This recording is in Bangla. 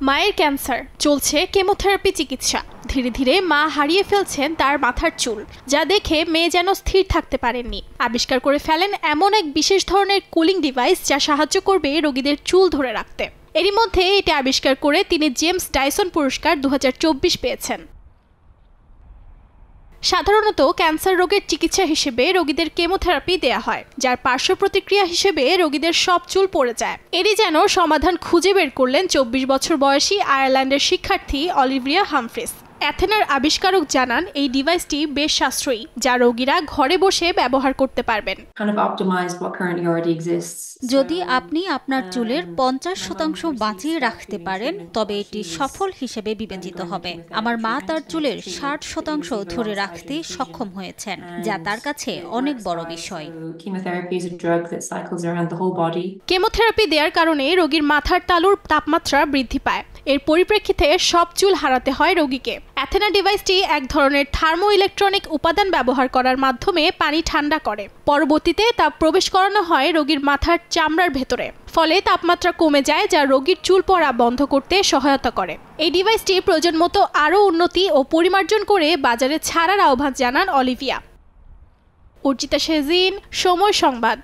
মায়ের ক্যান্সার, চলছে কেমোথেরাপি চিকিৎসা। ধীরে ধীরে মা হারিয়ে ফেলছেন তার মাথার চুল, যা দেখে মেয়ে যেন স্থির থাকতে পারেননি। আবিষ্কার করে ফেলেন এমন এক বিশেষ ধরনের কুলিং ডিভাইস যা সাহায্য করবে রোগীদের চুল ধরে রাখতে। এরই মধ্যে এটি আবিষ্কার করে তিনি জেমস ডায়সন পুরস্কার 2024 পেয়েছেন। সাধারণত ক্যান্সার রোগের চিকিৎসা হিসেবে রোগীদের কেমোথেরাপি দেয়া হয়, যার পার্শ্ব প্রতিক্রিয়া হিসেবে রোগীদের সব চুল পড়ে যায়। এরই যেন সমাধান খুঁজে বের করলেন 24 বছর বয়সী আয়ারল্যান্ডের শিক্ষার্থী অলিভিয়া হামফ্রিস। অ্যাথেনার আবিষ্কারক জানান এই ডিভাইসটি বেশ সাশ্রয়ী, যা রোগীরা ঘরে বসে ব্যবহার করতে পারবেন। যদি আপনি আপনার চুলের 50% বাঁচিয়ে রাখতে পারেন, তবে এটি সফল হিসেবে বিবেচিত হবে। আমার মা তার চুলের 60% ধরে রাখতে সক্ষম হয়েছেন, যা তার কাছে অনেক বড় বিষয়। কেমোথেরাপি দেওয়ার কারণে রোগীর মাথার তালুর তাপমাত্রা বৃদ্ধি পায়। এর পরিপ্রেক্ষিতে সব চুল হারাতে হয় রোগীকে। অ্যাথেনা ডিভাইসটি এক ধরনের থার্মো ইলেকট্রনিক উপাদান ব্যবহার করার মাধ্যমে পানি ঠান্ডা করে। পরবর্তীতে তা প্রবেশ করানো হয় রোগীর মাথার চামড়ার ভেতরে। ফলে তাপমাত্রা কমে যায়, যা রোগীর চুল পড়া বন্ধ করতে সহায়তা করে। এই ডিভাইসটি প্রয়োজন মতো আরও উন্নতি ও পরিমার্জন করে বাজারে ছাড়ার আহ্বান জানান অলিভিয়া। অর্চিতা শেজিন, সময় সংবাদ।